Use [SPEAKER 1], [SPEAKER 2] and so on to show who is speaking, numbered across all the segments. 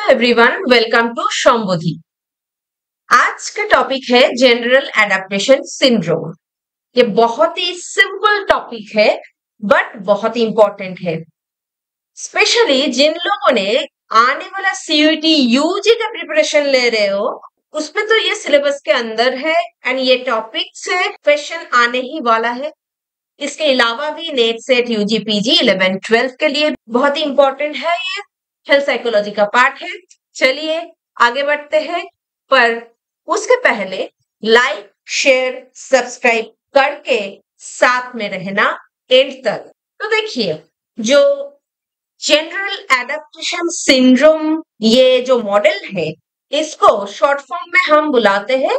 [SPEAKER 1] Everyone, welcome to शंभुधि। आज का topic है जनरल एडेप्टेशन सिंड्रोम। ये बहुत ही सिंपल टॉपिक है बट बहुत ही इंपॉर्टेंट है, स्पेशली जिन लोगों ने आने वाला सीयूईटी यूजी का प्रिपरेशन ले रहे हो। उसमें तो ये सिलेबस के अंदर है एंड ये टॉपिक से क्वेश्चन आने ही वाला है। इसके अलावा भी नेट सेट यूजी पीजी 11-12 के लिए बहुत ही इंपॉर्टेंट है। ये हेल्थ साइकोलॉजी का पार्ट है। चलिए आगे बढ़ते हैं, पर उसके पहले लाइक शेयर सब्सक्राइब करके साथ में रहना एंड तक। तो देखिए, जो जनरल एडेप्टेशन सिंड्रोम ये जो मॉडल है, इसको शॉर्ट फॉर्म में हम बुलाते हैं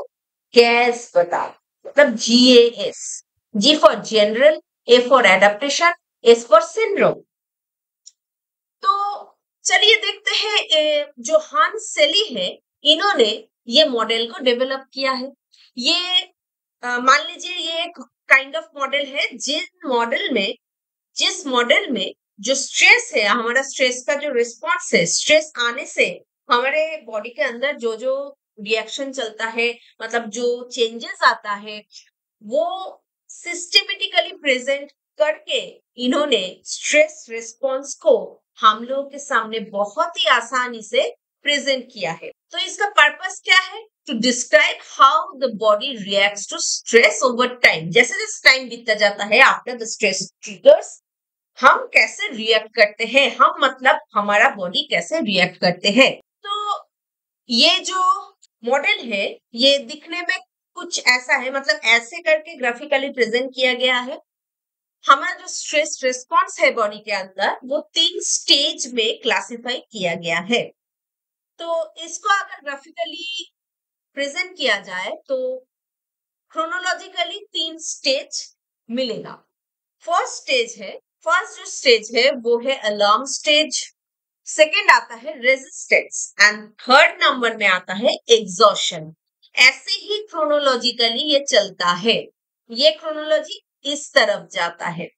[SPEAKER 1] गैस बता, मतलब GAS। G for general, A for adaptation, S for syndrome. तो चलिए देखते हैं, जो हांस सेली है, इन्होंने ये मॉडल को डेवलप किया है। ये मान लीजिए ये एक काइंड ऑफ मॉडल है जिस मॉडल में जो स्ट्रेस है, हमारा स्ट्रेस का जो रिस्पॉन्स है, स्ट्रेस आने से हमारे बॉडी के अंदर जो जो रिएक्शन चलता है, मतलब जो चेंजेस आता है, वो सिस्टमेटिकली प्रेजेंट करके इन्होंने स्ट्रेस रिस्पॉन्स को हम लोगों के सामने बहुत ही आसानी से प्रेजेंट किया है। तो इसका पर्पस क्या है? To describe how the body reacts to stress over time. जैसे जैसे टाइम बीतता जाता है, आफ्टर द स्ट्रेस ट्रिगर्स, हम कैसे रिएक्ट करते हैं, हम मतलब हमारा बॉडी कैसे रिएक्ट करते हैं। तो ये जो मॉडल है, ये दिखने में कुछ ऐसा है, मतलब ऐसे करके ग्राफिकली प्रेजेंट किया गया है। हमारा जो स्ट्रेस रिस्पॉन्स है बॉडी के अंदर, वो 3 स्टेज में क्लासिफाई किया गया है। तो इसको अगर ग्राफिकली प्रेजेंट किया जाए तो क्रोनोलॉजिकली 3 स्टेज मिलेगा। फर्स्ट जो स्टेज है वो है अलार्म स्टेज, सेकेंड आता है रेजिस्टेंस एंड थर्ड नंबर में आता है एग्जॉशन। ऐसे ही क्रोनोलॉजिकली ये चलता है। ये क्रोनोलॉजी इस तरफ जाता है,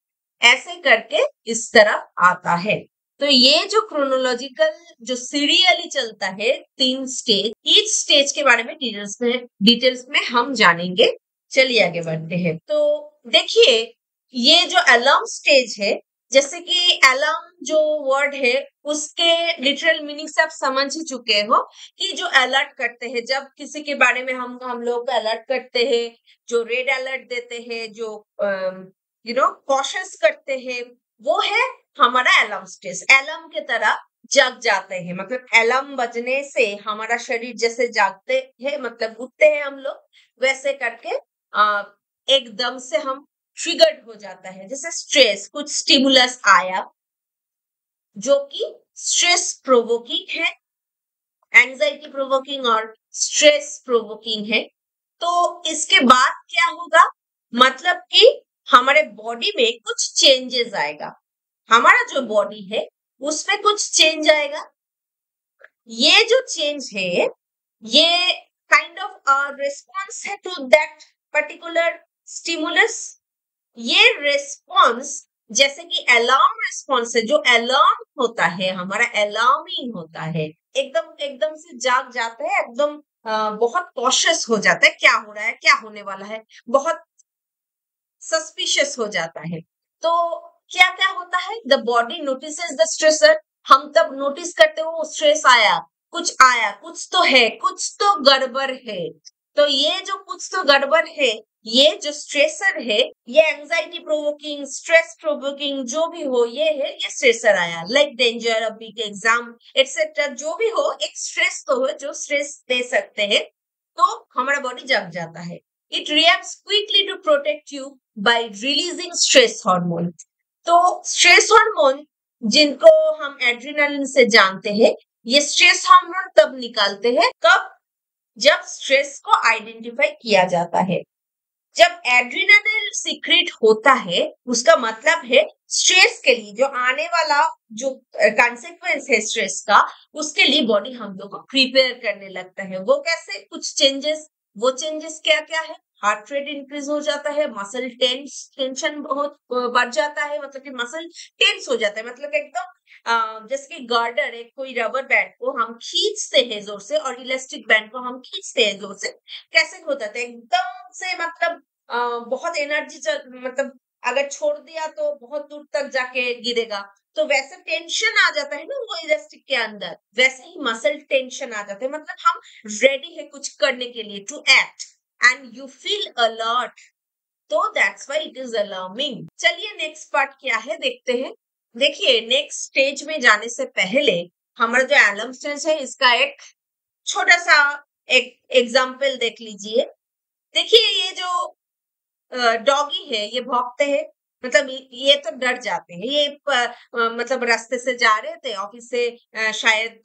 [SPEAKER 1] ऐसे करके इस तरफ आता है। तो ये जो क्रोनोलॉजिकल जो सीरियली चलता है, 3 स्टेज, ईच स्टेज के बारे में डिटेल्स में हम जानेंगे। चलिए आगे बढ़ते हैं। तो देखिए, ये जो अलार्म स्टेज है, जैसे कि अलार्म जो वर्ड है, उसके लिटरल मीनिंग से आप समझ ही चुके हो कि जो अलर्ट करते हैं, जब किसी के बारे में हम लोग अलर्ट करते हैं, जो रेड अलर्ट देते हैं, जो कॉशियस करते हैं, वो है हमारा अलार्म स्टेज। अलार्म की तरह जग जाते हैं, मतलब अलार्म बजने से हमारा शरीर जैसे जागते हैं, मतलब उठते हैं हम लोग, वैसे करके एकदम से हम ट्रिगर्ड हो जाता है। जैसे स्ट्रेस, कुछ स्टिमुलस आया जो कि स्ट्रेस प्रोवोकिंग है, एंजाइटी प्रोवोकिंग और स्ट्रेस प्रोवोकिंग है। तो इसके बाद क्या होगा, मतलब कि हमारे बॉडी में कुछ चेंजेस आएगा, हमारा जो बॉडी है उसमें कुछ चेंज आएगा। ये जो चेंज है, ये काइंड ऑफ रिस्पॉन्स है टू दैट पर्टिकुलर स्टिमुलस। ये रिस्पॉन्स जैसे कि अलार्म रिस्पॉन्स है, जो अलार्म होता है, हमारा अलार्मिंग होता है, एकदम एकदम से जाग जाता है, एकदम बहुत कॉशियस हो जाता है, क्या हो रहा है, क्या होने वाला है, बहुत सस्पिशियस हो जाता है। तो क्या क्या होता है, the body notices the stressor. हम तब नोटिस करते हो स्ट्रेस आया, कुछ तो है, कुछ तो गड़बड़ है। तो ये जो कुछ तो गड़बड़ है, ये जो स्ट्रेसर है, ये एंजाइटी प्रोवोकिंग, स्ट्रेस प्रोवोकिंग जो भी हो, ये है, ये स्ट्रेसर आया, लाइक डेंजर, अभी के एग्जाम एक्सेट्रा, जो भी हो, एक स्ट्रेस तो है जो स्ट्रेस दे सकते हैं। तो हमारा बॉडी जग जाता है। It reacts quickly to protect you by releasing stress hormone. तो स्ट्रेस हार्मोन, जिनको हम एड्रेनालिन से जानते हैं, ये स्ट्रेस हार्मोन तब निकालते हैं कब, जब स्ट्रेस को आइडेंटिफाई किया जाता है। जब एड्रेनालिन सीक्रेट होता है, उसका मतलब है स्ट्रेस के लिए जो आने वाला जो कॉन्सिक्वेंस है स्ट्रेस का, उसके लिए बॉडी हम लोग को प्रिपेयर करने लगता है। वो कैसे, कुछ चेंजेस, वो चेंजेस क्या क्या है, हार्ट रेट इंक्रीज हो जाता है, मसल टेंशन बहुत बढ़ जाता है, मतलब कि मसल टेंस हो जाता है, मतलब एकदम जैसे कि गार्डर एक कोई रबर बैंड को हम खींचते हैं जोर से और इलास्टिक बैंड को हम खींचते हैं जोर से, कैसे होता था एकदम से, मतलब बहुत एनर्जी मतलब अगर छोड़ दिया तो बहुत दूर तक जाके गिरेगा, तो वैसे टेंशन आ जाता है ना वो इलास्टिक के अंदर, वैसे ही मसल टेंशन आ जाते हैं, मतलब हम रेडी है कुछ करने के लिए, to act, and you feel alert, तो that's why it is alarming. चलिए नेक्स्ट पार्ट क्या है देखते हैं। देखिए नेक्स्ट स्टेज में जाने से पहले हमारा जो एलम स्टेज है इसका एक छोटा सा एक एग्जाम्पल देख लीजिए। देखिए ये जो डॉगी है ये भौंकते हैं, मतलब ये तो डर जाते हैं, ये मतलब रास्ते से जा रहे थे ऑफिस से, शायद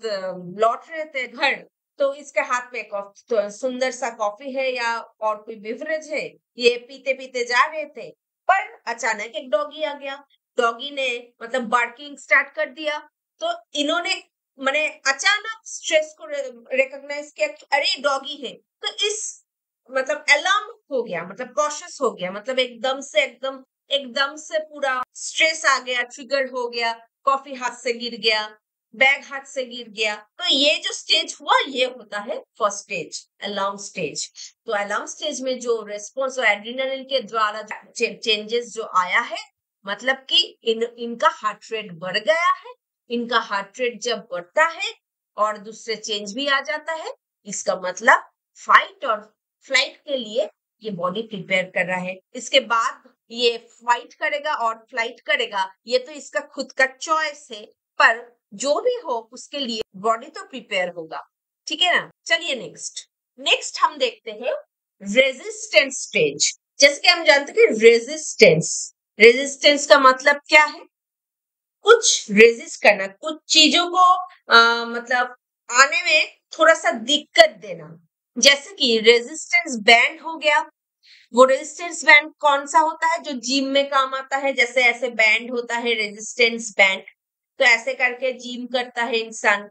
[SPEAKER 1] लौट रहे थे घर, तो इसके हाथ में तो सुंदर सा कॉफी है या और कोई बेवरेज है, ये पीते पीते जा रहे थे, पर अचानक एक डॉगी आ गया, डॉगी ने मतलब बार्किंग स्टार्ट कर दिया, तो इन्होंने मैंने अचानक स्ट्रेस को रिकॉग्नाइज किया कि अरे डॉगी है, तो इस मतलब अलार्म हो गया, मतलब कॉशियस हो गया, मतलब एकदम से पूरा स्ट्रेस आ गया, ट्रिगर हो गया, कॉफी हाथ से गिर गया, बैग हाथ से गिर गया, तो ये जो स्टेज हुआ ये होता है फर्स्ट स्टेज, अलार्म स्टेज। तो अलार्म स्टेज में जो रेस्पॉन्स और एड्रेनालिन के द्वारा चेंजेस जो आया है, मतलब कि इनका हार्ट रेट बढ़ गया है, इनका हार्ट रेट जब बढ़ता है और दूसरे चेंज भी आ जाता है, इसका मतलब फाइट और फ्लाइट के लिए ये बॉडी प्रिपेयर कर रहा है। इसके बाद ये फाइट करेगा और फ्लाइट करेगा, ये तो इसका खुद का चॉइस है, पर जो भी हो उसके लिए बॉडी तो प्रिपेयर होगा, ठीक है ना। चलिए नेक्स्ट हम देखते हैं रेजिस्टेंस स्टेज। जैसे कि हम जानते हैं कि रेजिस्टेंस का मतलब क्या है, कुछ रेजिस्ट करना, कुछ चीजों को मतलब आने में थोड़ा सा दिक्कत देना, जैसे कि रेजिस्टेंस बैंड हो गया। वो रेजिस्टेंस बैंड कौन सा होता है, जो जिम में काम आता है, जैसे ऐसे बैंड होता है रेजिस्टेंस बैंड, तो ऐसे करके जिम करता है इंसान।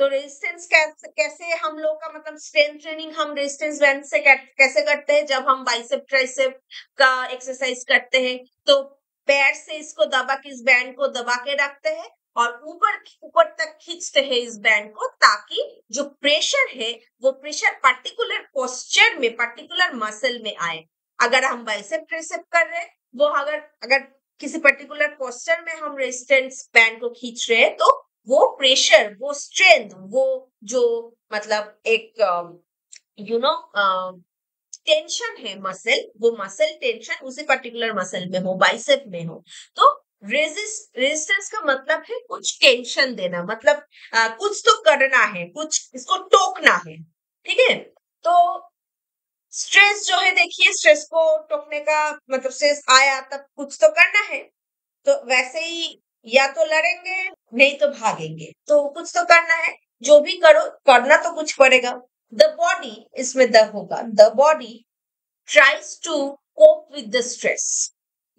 [SPEAKER 1] तो रेजिस्टेंस कैसे हम लोग का मतलब स्ट्रेंथ ट्रेनिंग हम रेजिस्टेंस बैंड से कैसे करते हैं, जब हम बाइसेप ट्राइसेप का एक्सरसाइज करते हैं तो पैर से इसको दबा के, इस बैंड को दबा के रखते हैं और ऊपर ऊपर तक खींचते हैं इस बैंड को, ताकि जो प्रेशर है वो प्रेशर पर्टिकुलर पोस्चर में, पर्टिकुलर मसल में आए। अगर हम बाइसेप ट्राइसेप कर रहे हैं, वो अगर किसी पर्टिकुलर पोस्चर में हम रेजिस्टेंस बैंड को खींच रहे हैं, तो वो प्रेशर, वो स्ट्रेंथ, वो जो मतलब एक यू नो टेंशन है मसल, वो मसल टेंशन उसी पर्टिकुलर मसल में हो, बाइसेप में हो, तो रेजिस्टेंस का मतलब है कुछ टेंशन देना, मतलब कुछ तो करना है, कुछ इसको टोकना है, ठीक है। तो स्ट्रेस जो है, देखिए स्ट्रेस को टोकने का मतलब स्ट्रेस आया तब कुछ तो करना है, तो वैसे ही या तो लड़ेंगे नहीं तो भागेंगे, तो कुछ तो करना है, जो भी करो करना तो कुछ पड़ेगा। द बॉडी, इसमें द होगा, the body tries to cope with the stress,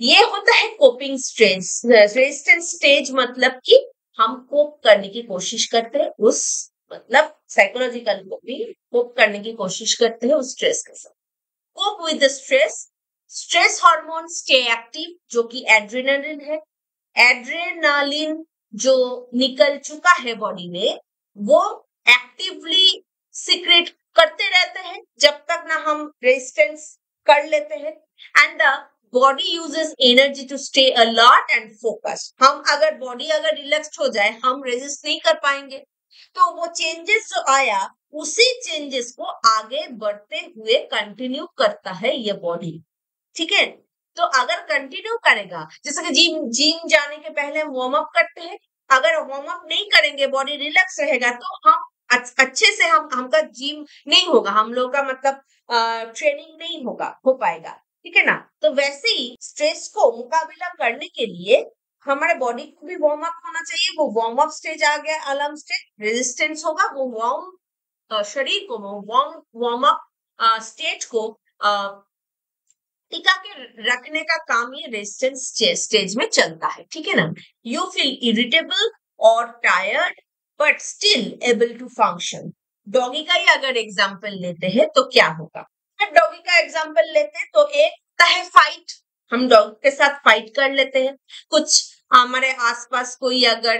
[SPEAKER 1] ये होता है कोपिंग स्ट्रेस। रेजिस्टेंस स्टेज मतलब कि हम कोप करने की कोशिश करते हैं उस, मतलब साइकोलॉजिकल कोप करने की कोशिश करते हैं उस स्ट्रेस के साथ। Cope with the stress, stress hormone stay active, जो कि एड्रेनालिन है, एड्रेनालिन जो निकल चुका है बॉडी में, वो एक्टिवली सीक्रेट करते रहते हैं जब तक ना हम रेजिस्टेंस कर लेते हैं, and the body uses energy to stay alert and focus. हम अगर बॉडी अगर रिलैक्स्ड हो जाए, हम रेजिस्ट नहीं कर पाएंगे, तो वो चेंजेस जो आया उसी चेंजेस को आगे बढ़ते हुए कंटिन्यू करता है ये बॉडी, ठीक है। तो अगर कंटिन्यू करेगा, जैसे कि जिम जाने के पहले हम वार्म अप करते हैं, अगर वार्म अप नहीं करेंगे, बॉडी रिलैक्स रहेगा, तो हम अच्छे से हमका जिम नहीं होगा, हम लोग का मतलब ट्रेनिंग नहीं हो पाएगा, ठीक है ना। तो वैसे ही स्ट्रेस को मुकाबला करने के लिए हमारे बॉडी को भी वार्म अप होना चाहिए, वो वार्म अप स्टेज आ गया, अलार्म स्टेज, रेजिस्टेंस होगा, वो शरीर को वार्म अप स्टेज को टिका के रखने का काम ये रेजिस्टेंस स्टेज में चलता है, ठीक है ना। यू फील इरिटेबल और tired but still able to function. Doggy का ही अगर एग्जाम्पल लेते हैं तो क्या होगा, जब डॉगी का एग्जाम्पल लेते हैं तो एक होता है फाइट, हम डॉग के साथ फाइट कर लेते हैं, कुछ हमारे आसपास कोई अगर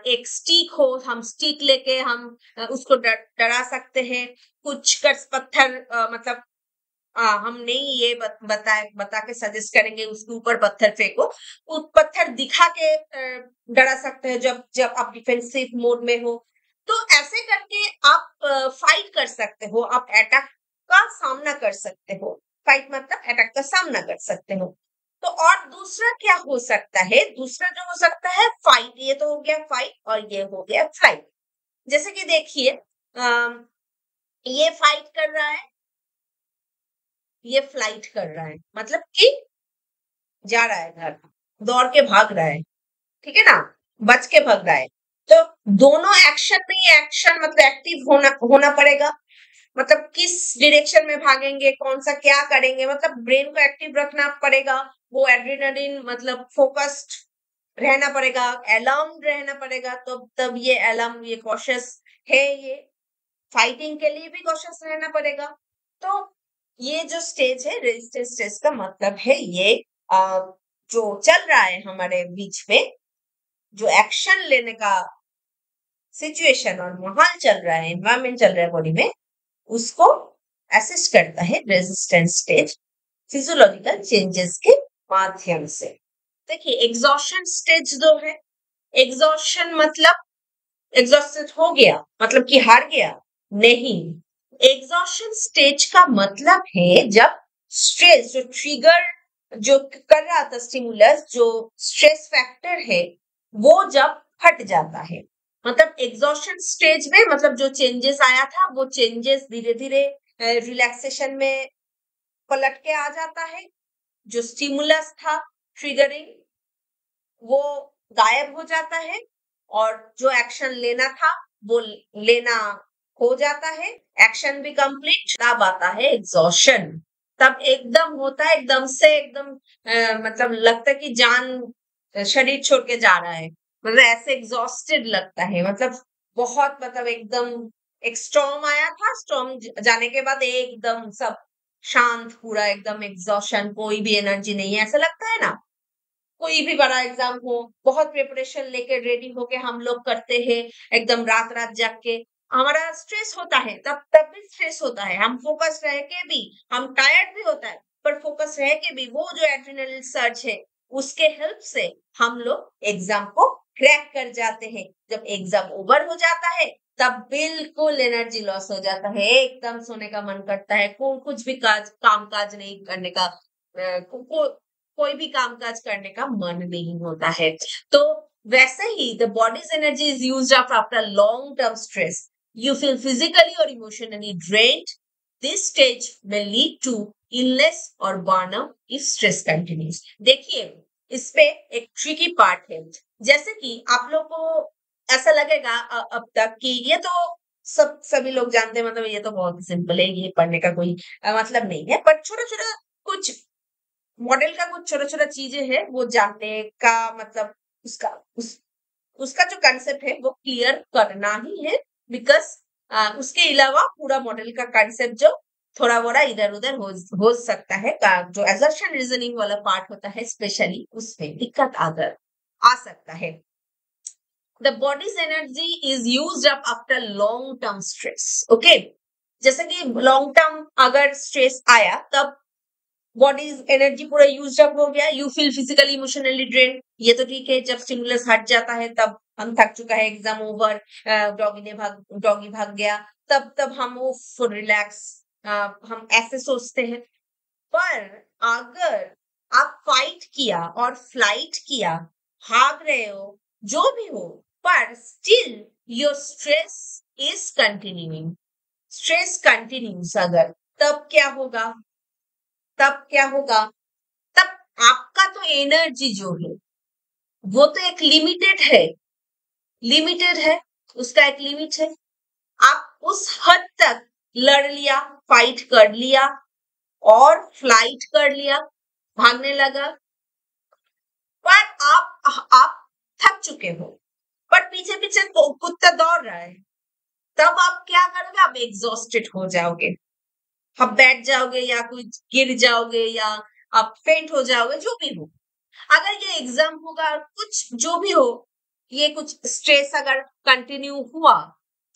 [SPEAKER 1] एक स्टिक हो, हम स्टिक लेके हम उसको डरा सकते हैं। कुछ कस पत्थर मतलब हम नहीं ये बता के सजेस्ट करेंगे उसके ऊपर पत्थर फेंको। उस पत्थर दिखा के डरा सकते हैं जब जब आप डिफेंसिव मोड में हो। तो ऐसे करके आप फाइट कर सकते हो, आप अटैक का सामना कर सकते हो। फाइट मतलब अटैक का सामना कर सकते हो। तो और दूसरा क्या हो सकता है? दूसरा जो हो सकता है फाइट। ये तो हो गया फाइट और ये हो गया फ्लाइट। जैसे कि देखिए ये फाइट कर रहा है, ये फ्लाइट कर रहा है, मतलब कि जा रहा है घर, दौड़ के भाग रहा है, ठीक है ना, बच के भाग रहा है। तो दोनों एक्शन में ही एक्शन मतलब एक्टिव होना होना पड़ेगा। मतलब किस डायरेक्शन में भागेंगे, कौन सा क्या करेंगे, मतलब ब्रेन को एक्टिव रखना पड़ेगा। वो एड्रेनालिन मतलब फोकस्ड रहना पड़ेगा, अलार्म रहना पड़ेगा। तो तब ये अलार्म, ये कॉशियस है, ये फाइटिंग के लिए भी कॉशियस रहना पड़ेगा। तो ये जो स्टेज है रेजिस्टेंस स्टेज का मतलब है ये आ, जो चल रहा है हमारे बीच में, जो एक्शन लेने का सिचुएशन और माहौल चल रहा है, एनवायरमेंट चल रहा है बॉडी में, उसको असिस्ट करता है रेजिस्टेंस स्टेज फिजियोलॉजिकल चेंजेस के माध्यम से। देखिए एग्जॉशन स्टेज जो है, एग्जॉशन मतलब एग्जॉस्टेड हो गया मतलब कि हार गया, नहीं। एग्जॉशन स्टेज का मतलब है जब स्ट्रेस जो ट्रिगर जो कर रहा था स्टिमुलस, जो स्ट्रेस फैक्टर है, वो जब हट जाता है। मतलब एग्जॉशन स्टेज में मतलब जो चेंजेस आया था वो चेंजेस धीरे धीरे रिलैक्सेशन में पलट के आ जाता है। जो स्टिमुलस था ट्रिगरिंग, वो गायब हो जाता है और जो एक्शन लेना था वो लेना हो जाता है। एक्शन भी कंप्लीट, तब आता है एग्जॉशन। तब एकदम होता है, एकदम से एकदम मतलब लगता है कि जान शरीर छोड़ के जा रहा है। मतलब ऐसे एग्जॉस्टेड लगता है, मतलब बहुत मतलब एकदम एक स्टॉर्म आया था, स्टॉर्म जाने के बाद एकदम सब शांत, पूरा एकदम एग्जॉशन, कोई भी एनर्जी नहीं है, ऐसा लगता है ना। कोई भी बड़ा एग्जाम हो, बहुत प्रिपरेशन लेके रेडी होके हम लोग करते हैं, एकदम रात रात जाग के। हमारा स्ट्रेस होता है, तब तब भी स्ट्रेस होता है, हम फोकस रह के भी, हम टायर्ड भी होता है, पर फोकस रह के भी वो जो एड्रेनलिन सर्ज है उसके हेल्प से हम लोग एग्जाम को क्रैक कर जाते हैं। जब एग्जाम ओवर हो जाता है तब बिल्कुल एनर्जी लॉस हो जाता है, एकदम सोने का मन करता है, कुछ भी काम काज नहीं करने का, कोई भी कामकाज करने का मन नहीं होता है। तो वैसे ही the body's energy is used up after long term stress, you feel physically और इमोशनली ड्रेन्ड। दिस स्टेज में लीड टू इलनेस और बर्नआउट इफ स्ट्रेस कंटिन्यूज। देखिए इस पे एक ट्रिकी पार्ट है। जैसे कि आप लोग को ऐसा लगेगा अब तक कि ये तो सभी लोग जानते हैं, मतलब ये तो बहुत सिंपल है, ये पढ़ने का कोई मतलब नहीं है, पर छोटा छोटा कुछ मॉडल का कुछ छोटा छोटा चीजें हैं वो जानने का मतलब उसका उसका जो कंसेप्ट है वो क्लियर करना ही है। बिकॉज उसके अलावा पूरा मॉडल का कंसेप्ट जो थोड़ा बोरा इधर उधर हो सकता है, जो एजर्शन रीजनिंग वाला पार्ट होता है स्पेशली उसमें दिक्कत आ सकता है। The body's energy is used up after long term stress. Okay, जैसे कि लॉन्ग टर्म अगर स्ट्रेस आया तब बॉडी एनर्जी पूरा यूज अप हो गया, you feel physically emotionally drain, ये तो ठीक है। जब स्टिमुलस हट जाता है तब हम थक चुका है, एग्जाम ओवर, डॉगी भाग गया, तब हम वो फुल रिलैक्स, हम ऐसे सोचते हैं। पर अगर आप फाइट किया और फ्लाइट किया, भाग रहे हो, जो भी हो, पर still your stress is continuing, stress continuous अगर, तब क्या होगा? तब क्या होगा? तब आपका तो एनर्जी जो है वो तो एक लिमिटेड है, लिमिटेड है, उसका एक लिमिट है। आप उस हद तक लड़ लिया, फाइट कर लिया और फ्लाइट कर लिया, भागने लगा, पर आप थक चुके हो, पर पीछे पीछे कुत्ता दौड़ रहा है, तब आप क्या करोगे? आप एग्जॉस्टेड हो जाओगे, आप बैठ जाओगे या कुछ गिर जाओगे या आप फेंट हो जाओगे, जो भी हो। अगर ये एग्जाम होगा, कुछ जो भी हो, ये कुछ स्ट्रेस अगर कंटिन्यू हुआ,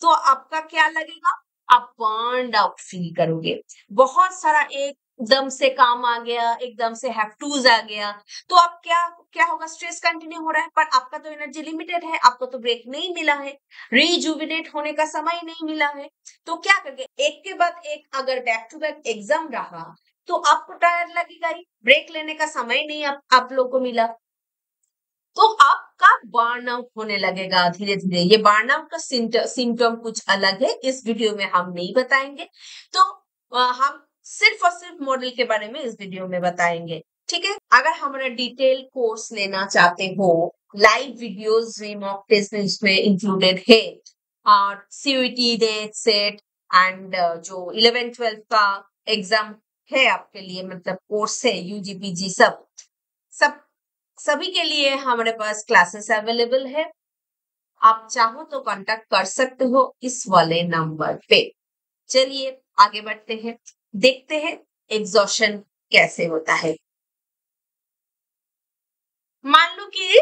[SPEAKER 1] तो आपका क्या लगेगा? आप बर्न्ड आउट फील करोगे। बहुत सारा एकदम से काम आ गया, एकदम से हैप्टूज आ गया, तो आप क्या क्या होगा? स्ट्रेस कंटिन्यू हो रहा है, पर आपका तो एनर्जी लिमिटेड है, आपको तो ब्रेक नहीं मिला है, रिजुविनेट होने का समय नहीं मिला है। तो क्या करेंगे? एक के बाद एक अगर बैक टू बैक एग्जाम रहा, तो आपको टायर लगेगा ही, ब्रेक लेने का समय नहीं आप लोग को मिला, तो आपका बर्न आउट होने लगेगा धीरे धीरे। ये बर्न आउट का सिम्टम कुछ अलग है, इस वीडियो में हम नहीं बताएंगे। तो हम सिर्फ और सिर्फ मॉडल के बारे में इस वीडियो में बताएंगे, ठीक है? अगर हमारा डिटेल कोर्स लेना चाहते हो, लाइव वीडियोस भी मॉक टेस्ट में इसमें इंक्लूडेड है, और सीयूईटी डेट सेट एंड जो 11-12 का एग्जाम है आपके लिए, मतलब कोर्स है, यूजीपीजी सब सब सभी के लिए हमारे पास क्लासेस अवेलेबल है। आप चाहो तो कांटेक्ट कर सकते हो इस वाले नंबर पे। चलिए आगे बढ़ते हैं, देखते हैं एग्जॉशन कैसे होता है। मान लो कि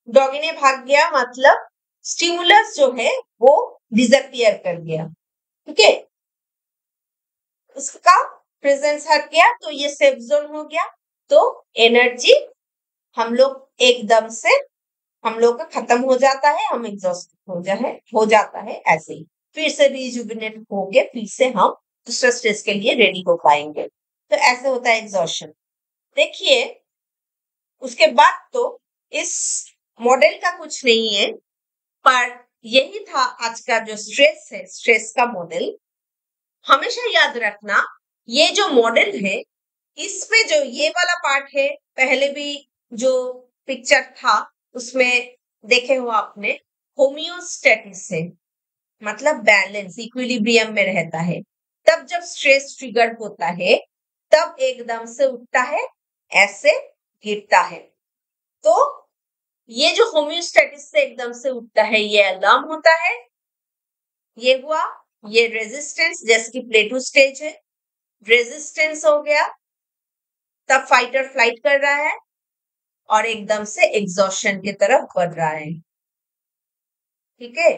[SPEAKER 1] डॉगी ने भाग गया, मतलब स्टिमुलस जो है वो डिसअपियर कर गया, ठीक है? उसका प्रेजेंस हट गया, तो ये सेफ जोन हो गया, तो एनर्जी हम लोग एकदम से हम लोग का खत्म हो जाता है, हम एग्जॉस्ट हो जाता है, ऐसे ही फिर से रिजुविनेट हो गए, फिर से हम दूसरा स्टेज के लिए रेडी हो पाएंगे। तो ऐसे होता है एग्जॉशन। देखिए, उसके बाद तो इस मॉडल का कुछ नहीं है, पर यही था आज का जो स्ट्रेस है, स्ट्रेस का मॉडल। हमेशा याद रखना, ये जो मॉडल है, इसमें जो ये वाला पार्ट है, पहले भी जो पिक्चर था उसमें देखे हो आपने, होम्योस्टेटिस है, मतलब बैलेंस, इक्विलिब्रियम में रहता है। तब जब स्ट्रेस ट्रिगर होता है, तब एकदम से उठता है, ऐसे गिरता है। तो ये जो होम्योस्टेटिस से एकदम से उठता है, ये अलार्म होता है। ये हुआ, ये रेजिस्टेंस, जैसे कि प्लेटो स्टेज है, रेजिस्टेंस हो गया, तब फाइटर फ्लाइट कर रहा है और एकदम से एग्जॉशन की तरफ बढ़ रहा है, ठीक है?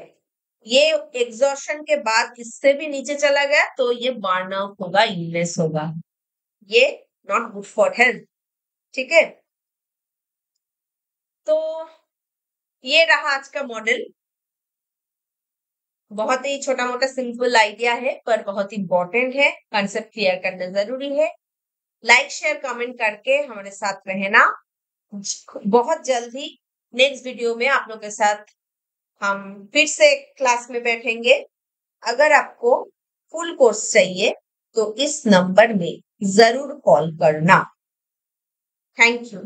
[SPEAKER 1] ये एग्जॉशन के बाद इससे भी नीचे चला गया, तो ये बर्न आउट होगा, इलनेस होगा, ये नॉट गुड फॉर हेल्थ, ठीक है? तो ये रहा आज का मॉडल। बहुत ही छोटा मोटा सिंपल आइडिया है, पर बहुत इंपॉर्टेंट है, कंसेप्ट क्लियर करना जरूरी है। लाइक शेयर कमेंट करके हमारे साथ रहना। बहुत जल्द ही नेक्स्ट वीडियो में आप लोग के साथ हम फिर से क्लास में बैठेंगे। अगर आपको फुल कोर्स चाहिए तो इस नंबर में जरूर कॉल करना। Thank you.